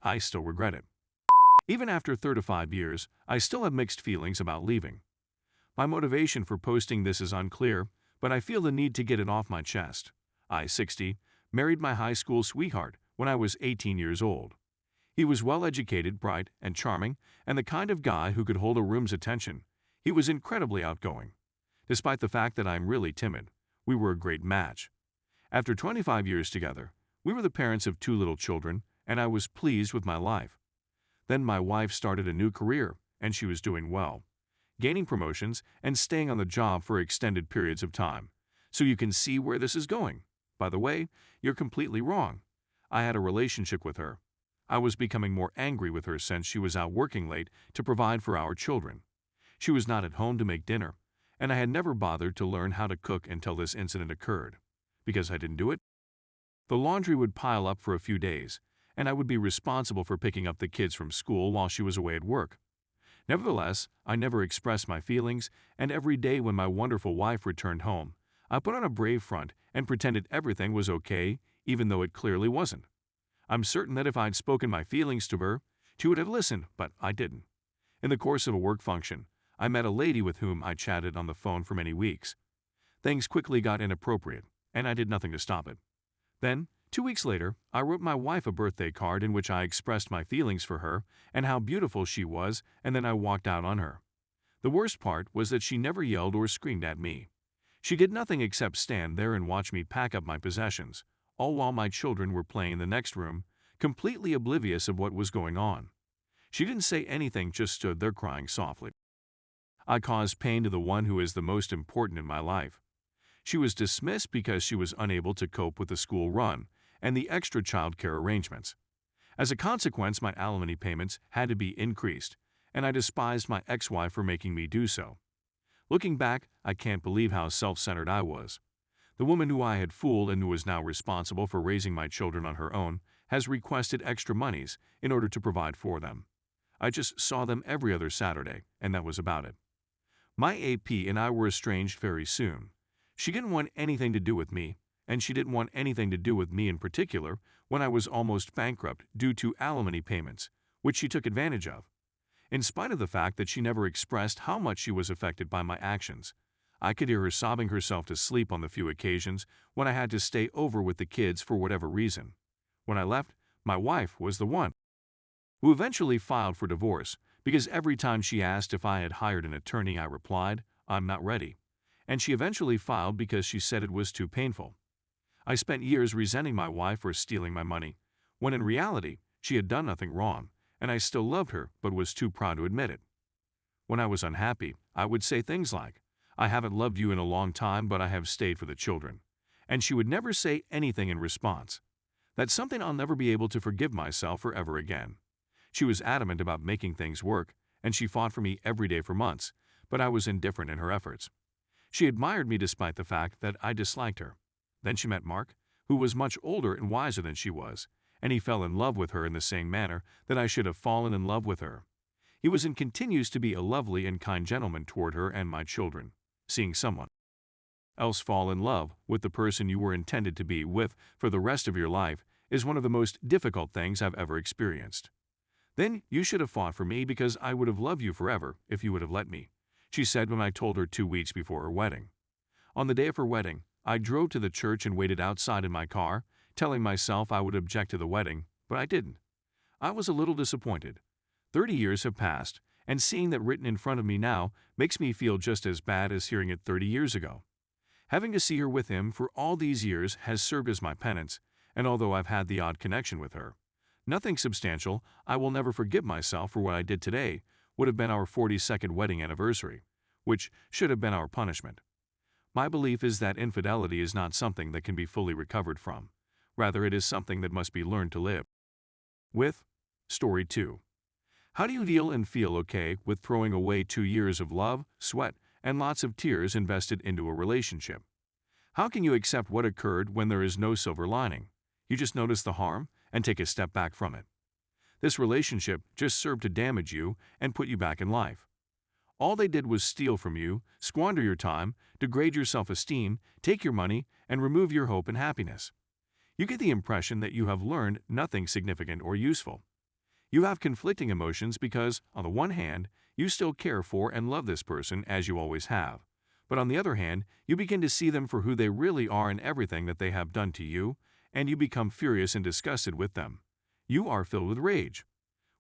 I still regret it. Even after 35 years, I still have mixed feelings about leaving. My motivation for posting this is unclear, but I feel the need to get it off my chest. I, 60, married my high school sweetheart when I was 18 years old. He was well-educated, bright, and charming, and the kind of guy who could hold a room's attention. He was incredibly outgoing. Despite the fact that I'm really timid, we were a great match. After 25 years together, we were the parents of 2 little children, and I was pleased with my life. Then my wife started a new career, and she was doing well, gaining promotions and staying on the job for extended periods of time. So you can see where this is going. By the way, you're completely wrong. I had a relationship with her. I was becoming more angry with her since she was out working late to provide for our children. She was not at home to make dinner, and I had never bothered to learn how to cook until this incident occurred. Because I didn't do it, the laundry would pile up for a few days, and I would be responsible for picking up the kids from school while she was away at work. Nevertheless, I never expressed my feelings, and every day when my wonderful wife returned home, I put on a brave front and pretended everything was okay, even though it clearly wasn't. I'm certain that if I'd spoken my feelings to her, she would have listened, but I didn't. In the course of a work function, I met a lady with whom I chatted on the phone for many weeks. Things quickly got inappropriate, and I did nothing to stop it. Then, 2 weeks later, I wrote my wife a birthday card in which I expressed my feelings for her and how beautiful she was, and then I walked out on her. The worst part was that she never yelled or screamed at me. She did nothing except stand there and watch me pack up my possessions, all while my children were playing in the next room, completely oblivious of what was going on. She didn't say anything, just stood there crying softly. I caused pain to the one who is the most important in my life. She was dismissed because she was unable to cope with the school run and the extra child care arrangements. As a consequence, my alimony payments had to be increased, and I despised my ex-wife for making me do so. Looking back, I can't believe how self-centered I was. The woman who I had fooled and who is now responsible for raising my children on her own has requested extra monies in order to provide for them. I just saw them every other Saturday, and that was about it. My AP and I were estranged very soon. She didn't want anything to do with me, and she didn't want anything to do with me in particular when I was almost bankrupt due to alimony payments, which she took advantage of. In spite of the fact that she never expressed how much she was affected by my actions, I could hear her sobbing herself to sleep on the few occasions when I had to stay over with the kids for whatever reason. When I left, my wife was the one who eventually filed for divorce because every time she asked if I had hired an attorney, I replied, "I'm not ready." And she eventually filed because she said it was too painful. I spent years resenting my wife for stealing my money, when in reality, she had done nothing wrong, and I still loved her but was too proud to admit it. When I was unhappy, I would say things like, "I haven't loved you in a long time, but I have stayed for the children." And she would never say anything in response. That's something I'll never be able to forgive myself for ever again. She was adamant about making things work, and she fought for me every day for months, but I was indifferent in her efforts. She admired me despite the fact that I disliked her. Then she met Mark, who was much older and wiser than she was, and he fell in love with her in the same manner that I should have fallen in love with her. He was and continues to be a lovely and kind gentleman toward her and my children. Seeing someone else fall in love with the person you were intended to be with for the rest of your life is one of the most difficult things I've ever experienced. Then you should have fought for me because I would have loved you forever if you would have let me, she said when I told her 2 weeks before her wedding. On the day of her wedding, I drove to the church and waited outside in my car, telling myself I would object to the wedding, but I didn't. I was a little disappointed. 30 years have passed, and seeing that written in front of me now makes me feel just as bad as hearing it 30 years ago. Having to see her with him for all these years has served as my penance, and although I've had the odd connection with her, nothing substantial, I will never forgive myself for what I did today would have been our 42nd wedding anniversary, which should have been our punishment. My belief is that infidelity is not something that can be fully recovered from. Rather, it is something that must be learned to live with. Story 2. How do you deal and feel okay with throwing away 2 years of love, sweat, and lots of tears invested into a relationship? How can you accept what occurred when there is no silver lining? You just notice the harm and take a step back from it. This relationship just served to damage you and put you back in life. All they did was steal from you, squander your time, degrade your self-esteem, take your money, and remove your hope and happiness. You get the impression that you have learned nothing significant or useful. You have conflicting emotions because, on the one hand, you still care for and love this person as you always have. But on the other hand, you begin to see them for who they really are and everything that they have done to you, and you become furious and disgusted with them. You are filled with rage.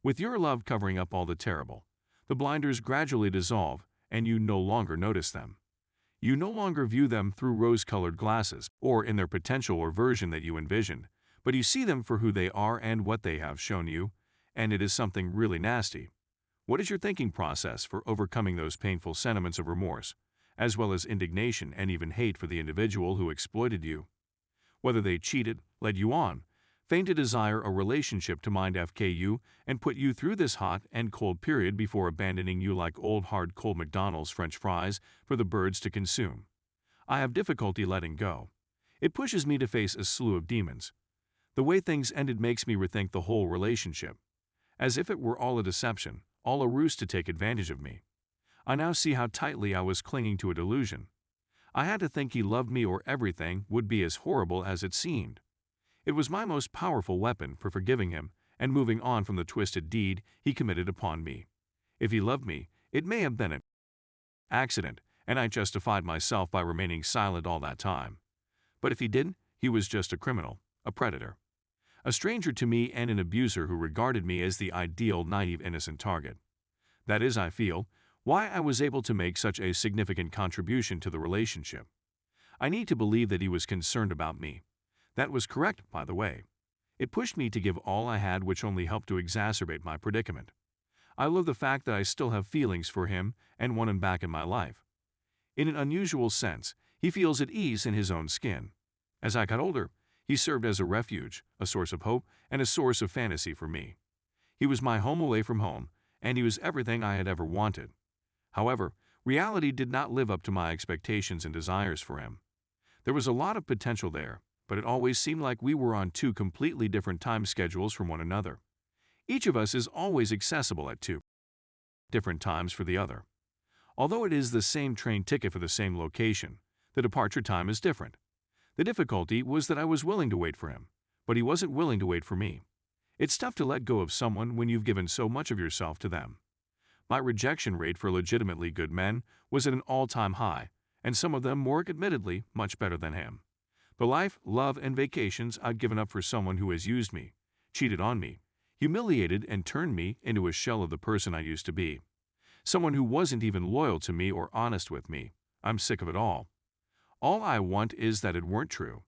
With your love covering up all the terrible, the blinders gradually dissolve, and you no longer notice them. You no longer view them through rose-colored glasses or in their potential or version that you envisioned, but you see them for who they are and what they have shown you, and it is something really nasty. What is your thinking process for overcoming those painful sentiments of remorse, as well as indignation and even hate for the individual who exploited you? Whether they cheated, led you on, feigned to desire a relationship to mind FKU, and put you through this hot and cold period before abandoning you like old hard cold McDonald's French fries for the birds to consume. I have difficulty letting go. It pushes me to face a slew of demons. The way things ended makes me rethink the whole relationship. As if it were all a deception, all a ruse to take advantage of me. I now see how tightly I was clinging to a delusion. I had to think he loved me or everything would be as horrible as it seemed. It was my most powerful weapon for forgiving him and moving on from the twisted deed he committed upon me. If he loved me, it may have been an accident, and I justified myself by remaining silent all that time. But if he didn't, he was just a criminal, a predator. A stranger to me and an abuser who regarded me as the ideal, naive, innocent target. That is, I feel, why I was able to make such a significant contribution to the relationship. I need to believe that he was concerned about me. That was correct, by the way. It pushed me to give all I had, which only helped to exacerbate my predicament. I love the fact that I still have feelings for him and want him back in my life. In an unusual sense, he feels at ease in his own skin. As I got older, he served as a refuge, a source of hope, and a source of fantasy for me. He was my home away from home, and he was everything I had ever wanted. However, reality did not live up to my expectations and desires for him. There was a lot of potential there, but it always seemed like we were on two completely different time schedules from one another. Each of us is always accessible at two different times for the other. Although it is the same train ticket for the same location, the departure time is different. The difficulty was that I was willing to wait for him, but he wasn't willing to wait for me. It's tough to let go of someone when you've given so much of yourself to them. My rejection rate for legitimately good men was at an all-time high, and some of them were admittedly much better than him. The life, love, and vacations I'd given up for someone who has used me, cheated on me, humiliated and turned me into a shell of the person I used to be. Someone who wasn't even loyal to me or honest with me. I'm sick of it all. All I want is that it weren't true.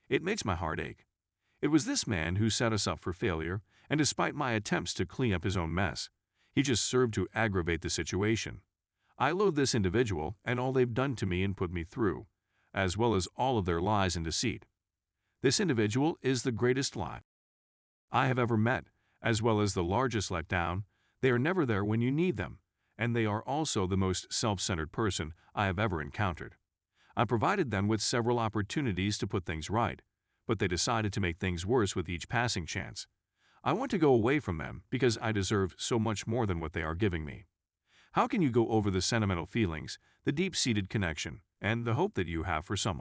It makes my heart ache. It was this man who set us up for failure, and despite my attempts to clean up his own mess, he just served to aggravate the situation. I loathe this individual and all they've done to me and put me through, as well as all of their lies and deceit. This individual is the greatest lie I have ever met, as well as the largest letdown. They are never there when you need them, and they are also the most self-centered person I have ever encountered. I provided them with several opportunities to put things right, but they decided to make things worse with each passing chance. I want to go away from them because I deserve so much more than what they are giving me. How can you go over the sentimental feelings, the deep-seated connection, and the hope that you have for someone